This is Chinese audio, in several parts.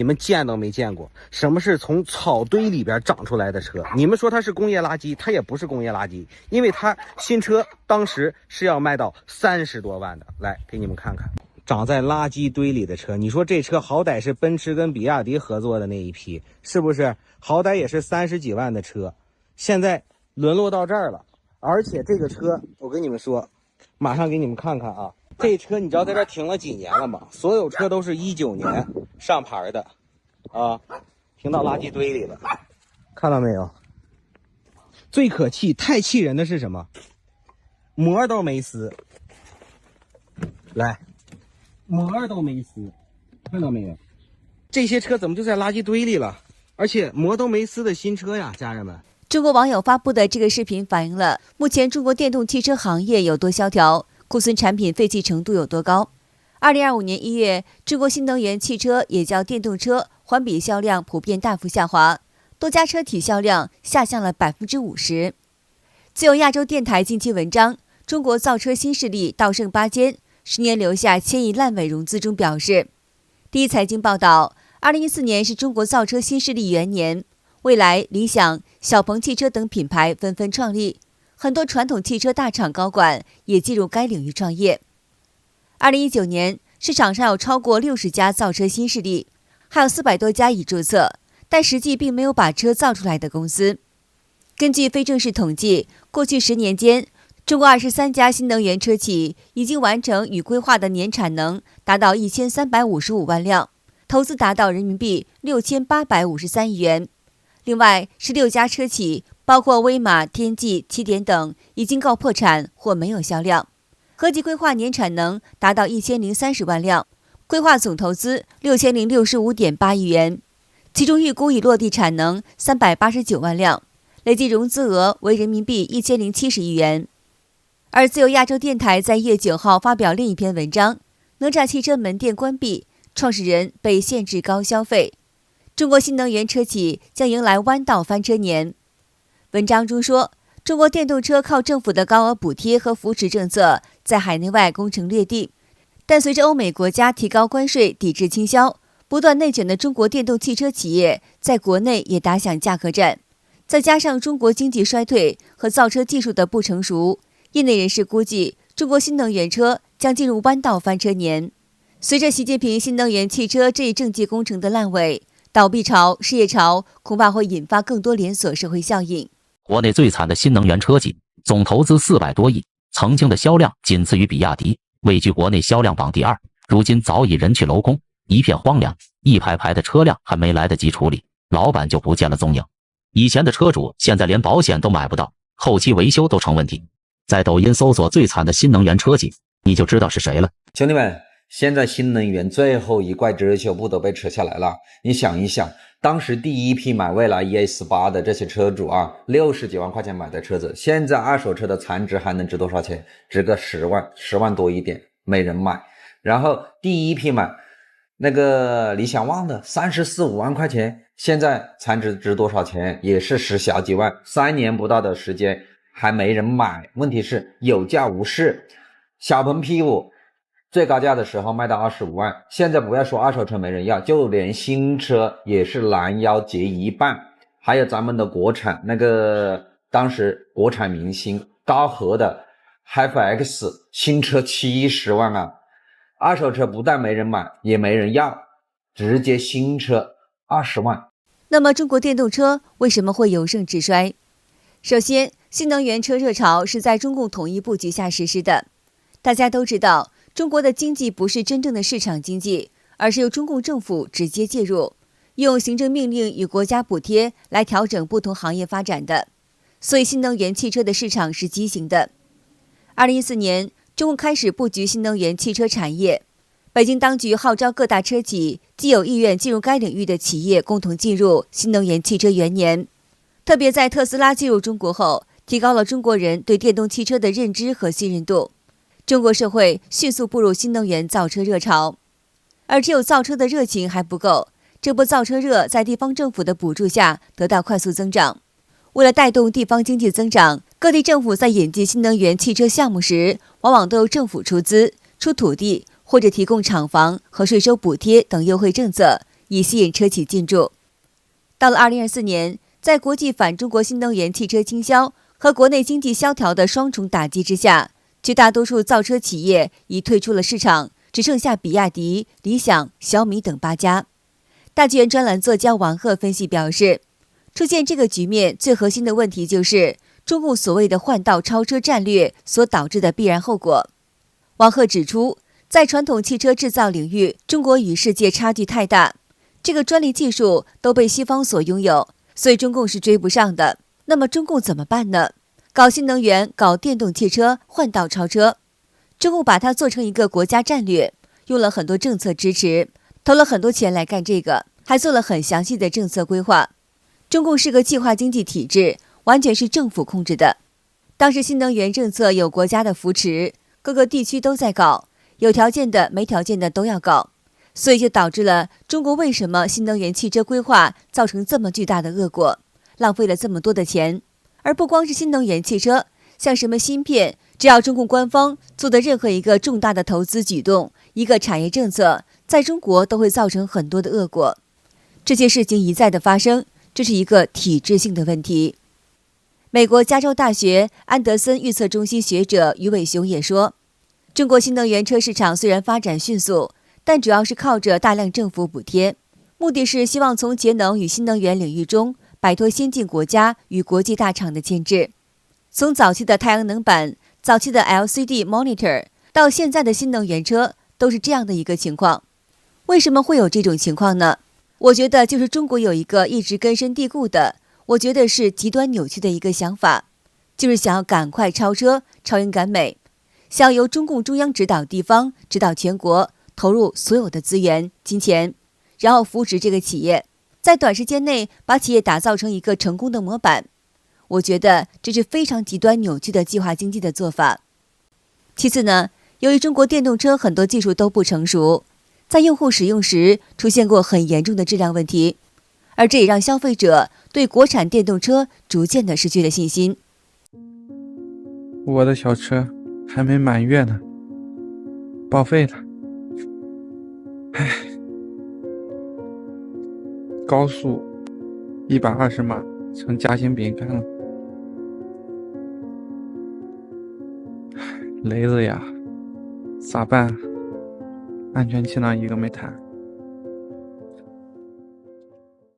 你们见都没见过什么是从草堆里边长出来的车。你们说它是工业垃圾，它也不是工业垃圾，因为它新车当时是要卖到30多万的。来给你们看看长在垃圾堆里的车，你说这车好歹是奔驰跟比亚迪合作的那一批，是不是？好歹也是30几万的车，现在沦落到这儿了。而且这个车我跟你们说，马上给你们看看啊，这车你知道在这停了几年了吗？所有车都是19年上牌的啊，停到垃圾堆里了，看到没有？最可气、太气人的是什么？膜都没撕，来，膜都没撕，看到没有？这些车怎么就在垃圾堆里了？而且膜都没撕的新车呀，家人们！中国网友发布的这个视频反映了目前中国电动汽车行业有多萧条，库存产品废弃程度有多高。2025年1月，中国新能源汽车也叫电动车环比销量普遍大幅下滑，多家车体销量下降了50%。自由亚洲电台近期文章《中国造车新势力道盛八间，10年留下千亿烂尾融资》中表示，第一财经报道，2014年是中国造车新势力元年。未来、理想、小鹏汽车等品牌纷纷创立，很多传统汽车大厂高管也进入该领域创业。2019年，市场上有超过60家造车新势力，还有400多家已注册，但实际并没有把车造出来的公司。根据非正式统计，过去10年间，中国23家新能源车企已经完成与规划的年产能达到1355万辆，投资达到人民币6853亿元。另外，16家车企，包括威马、天际、起点等，已经告破产或没有销量，合计规划年产能达到1030万辆，规划总投资6065.8亿元，其中预估已落地产能389万辆，累计融资额为人民币1070亿元。而自由亚洲电台在1月9号发表另一篇文章，哪吒汽车门店关闭，创始人被限制高消费。中国新能源车企将迎来弯道翻车年。文章中说，中国电动车靠政府的高额补贴和扶持政策在海内外攻城略地，但随着欧美国家提高关税抵制倾销，不断内卷的中国电动汽车企业在国内也打响价格战。再加上中国经济衰退和造车技术的不成熟，业内人士估计，中国新能源车将进入弯道翻车年。随着习近平新能源汽车这一政绩工程的烂尾，倒闭潮、失业潮恐怕会引发更多连锁社会效应。国内最惨的新能源车企，总投资400多亿，曾经的销量仅次于比亚迪，位居国内销量榜第2，如今早已人去楼空，一片荒凉，一排排的车辆还没来得及处理，老板就不见了踪影。以前的车主现在连保险都买不到，后期维修都成问题。在抖音搜索最惨的新能源车企，你就知道是谁了。兄弟们，现在新能源最后一块遮羞布都被扯下来了。你想一想，当时第一批买蔚来 ES8 的这些车主啊，60几万块钱买的车子，现在二手车的残值还能值多少钱？值个10万多一点，没人买。然后第一批买那个理想 ONE 的34、5万块钱，现在残值值多少钱？也是10小几万，3年不到的时间还没人买。问题是有价无市。小鹏 P5最高价的时候卖到25万，现在不要说二手车没人要，就连新车也是拦腰截一半。还有咱们的国产那个当时国产明星高和的 HiFX 新车70万啊，二手车不但没人买也没人要，直接新车20万。那么中国电动车为什么会由盛至衰？首先，新能源车热潮是在中共统一布局下实施的。大家都知道，中国的经济不是真正的市场经济，而是由中共政府直接介入，用行政命令与国家补贴来调整不同行业发展的。所以新能源汽车的市场是畸形的。2014年，中共开始布局新能源汽车产业，北京当局号召各大车企既有意愿进入该领域的企业共同进入新能源汽车元年。特别在特斯拉进入中国后，提高了中国人对电动汽车的认知和信任度。中国社会迅速步入新能源造车热潮，而只有造车的热情还不够，这波造车热在地方政府的补助下得到快速增长。为了带动地方经济增长，各地政府在引进新能源汽车项目时，往往都由政府出资、出土地或者提供厂房和税收补贴等优惠政策，以吸引车企进驻。到了2024年，在国际反中国新能源汽车倾销和国内经济萧条的双重打击之下，绝大多数造车企业已退出了市场，只剩下比亚迪、理想、小米等8家。大纪元专栏作家王鹤分析表示，出现这个局面最核心的问题就是中共所谓的换道超车战略所导致的必然后果。王鹤指出，在传统汽车制造领域，中国与世界差距太大，这个专利技术都被西方所拥有，所以中共是追不上的。那么中共怎么办呢？搞新能源，搞电动汽车，换道超车。中共把它做成一个国家战略，用了很多政策支持，投了很多钱来干这个，还做了很详细的政策规划。中共是个计划经济体制，完全是政府控制的。当时新能源政策有国家的扶持，各个地区都在搞，有条件的没条件的都要搞，所以就导致了中国为什么新能源汽车规划造成这么巨大的恶果，浪费了这么多的钱。而不光是新能源汽车，像什么芯片，只要中共官方做的任何一个重大的投资举动，一个产业政策，在中国都会造成很多的恶果。这些事情一再的发生，这是一个体制性的问题。美国加州大学安德森预测中心学者于伟雄也说，中国新能源车市场虽然发展迅速，但主要是靠着大量政府补贴，目的是希望从节能与新能源领域中摆脱先进国家与国际大厂的牵制。从早期的太阳能板、早期的 LCD monitor 到现在的新能源车，都是这样的一个情况。为什么会有这种情况呢？我觉得就是中国有一个一直根深蒂固的，我觉得是极端扭曲的一个想法，就是想要赶快超车、超英赶美，想要由中共中央指导地方、指导全国，投入所有的资源、金钱，然后扶持这个企业，在短时间内把企业打造成一个成功的模板。我觉得这是非常极端扭曲的计划经济的做法。其次呢，由于中国电动车很多技术都不成熟，在用户使用时出现过很严重的质量问题，而这也让消费者对国产电动车逐渐的失去了信心。我的小车还没满月呢，报废了。唉，高速120码成夹心饼干了。雷子呀，咋办？安全气囊一个没弹。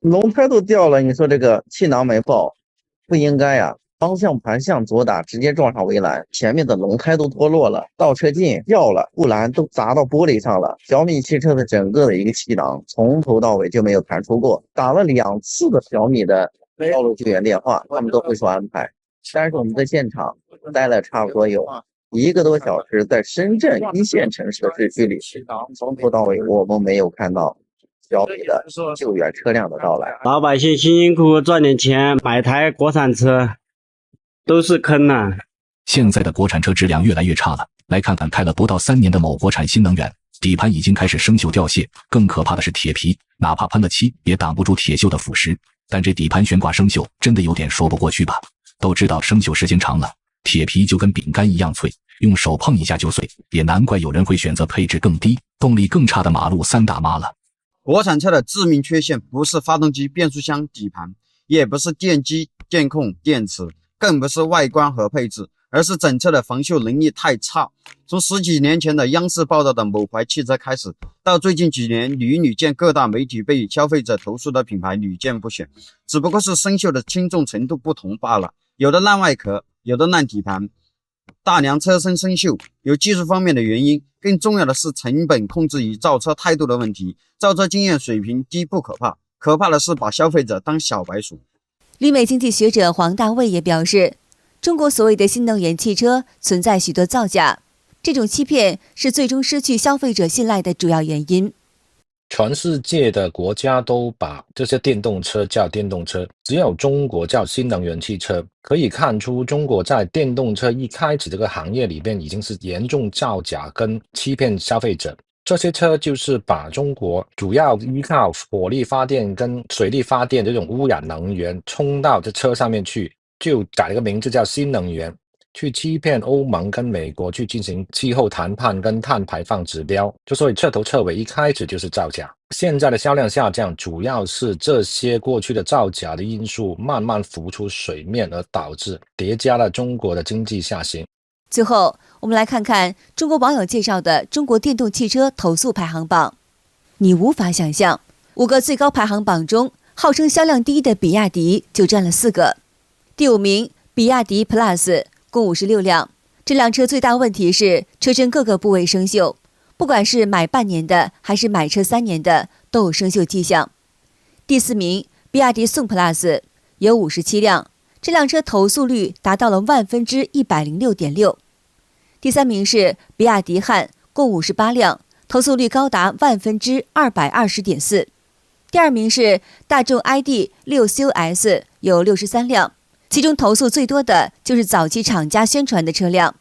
轮胎都掉了，你说这个气囊没爆，不应该呀。方向盘向左打，直接撞上围栏，前面的轮胎都脱落了，倒车镜掉了，护栏都砸到玻璃上了。小米汽车的整个的一个气囊从头到尾就没有弹出过，打了2次的小米的道路救援电话，他们都会说安排。但是我们在现场待了差不多有1个多小时，在深圳一线城市的市区里，从头到尾我们没有看到小米的救援车辆的到来。老百姓辛辛苦苦赚点钱，买台国产车都是坑啊。现在的国产车质量越来越差了，来看看开了不到3年的某国产新能源，底盘已经开始生锈掉屑，更可怕的是铁皮，哪怕喷了漆也挡不住铁锈的腐蚀。但这底盘悬挂生锈真的有点说不过去吧？都知道生锈时间长了，铁皮就跟饼干一样脆，用手碰一下就碎，也难怪有人会选择配置更低、动力更差的马路3大妈了。国产车的致命缺陷不是发动机、变速箱、底盘，也不是电机、电控、电池，更不是外观和配置，而是整车的防锈能力太差。从10几年前的央视报道的某牌汽车开始，到最近几年屡见各大媒体被消费者投诉的品牌屡见不鲜，只不过是生锈的轻重程度不同罢了，有的烂外壳，有的烂底盘，大梁车身生锈，有技术方面的原因，更重要的是成本控制与造车态度的问题。造车经验水平低不可怕，可怕的是把消费者当小白鼠。旅美经济学者黄大卫也表示，中国所谓的新能源汽车存在许多造假，这种欺骗是最终失去消费者信赖的主要原因。全世界的国家都把这些电动车叫电动车，只有中国叫新能源汽车。可以看出，中国在电动车一开始这个行业里边已经是严重造假跟欺骗消费者。这些车就是把中国主要依靠火力发电跟水力发电这种污染能源冲到这车上面去，就改了个名字叫新能源。去欺骗欧盟跟美国去进行气候谈判跟碳排放指标，所以彻头彻尾一开始就是造假。现在的销量下降，主要是这些过去的造假的因素慢慢浮出水面，而导致叠加了中国的经济下行。最后，我们来看看中国网友介绍的中国电动汽车投诉排行榜。你无法想象，5个最高排行榜中，号称销量第一的比亚迪就占了4个。第5名，比亚迪 Plus 共56辆。这辆车最大问题是车身各个部位生锈，不管是买半年的还是买车3年的，都有生锈迹象。第4名，比亚迪宋 Plus 有57辆，这辆车投诉率达到了106.6%。第3名是比亚迪汉，共58辆，投诉率高达220.4%。第2名是大众 ID.6CUS， 有63辆，其中投诉最多的就是早期厂家宣传的车辆，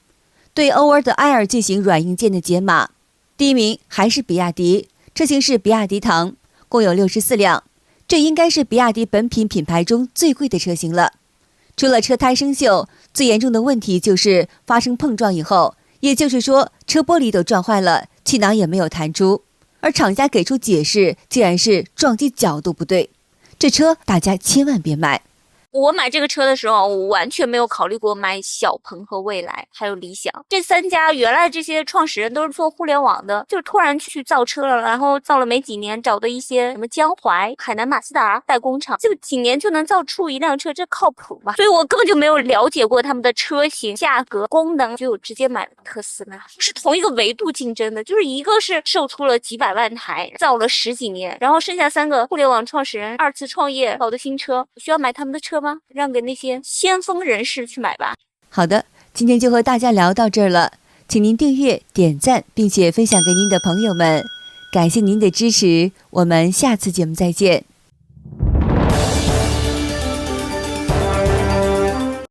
对 Over the Air 进行软硬件的解码。第1名还是比亚迪，车型是比亚迪唐，共有64辆，这应该是比亚迪本品牌中最贵的车型了。除了车胎生锈，最严重的问题就是发生碰撞以后，也就是说车玻璃都撞坏了，气囊也没有弹出，而厂家给出解释竟然是撞击角度不对，这车大家千万别买。我买这个车的时候，我完全没有考虑过买小鹏和蔚来还有理想这3家。原来这些创始人都是做互联网的，就突然去造车了，然后造了没几年，找的一些什么江淮、海南马自达代工厂，就几年就能造出一辆车，这靠谱吗？所以我根本就没有了解过他们的车型、价格、功能，就直接买了特斯拉。是同一个维度竞争的，就是一个是售出了几百万台，造了10几年，然后剩下3个互联网创始人2次创业搞的新车，需要买他们的车吗？让给那些先锋人士去买吧。好的，今天就和大家聊到这儿了，请您订阅、点赞，并且分享给您的朋友们，感谢您的支持，我们下次节目再见。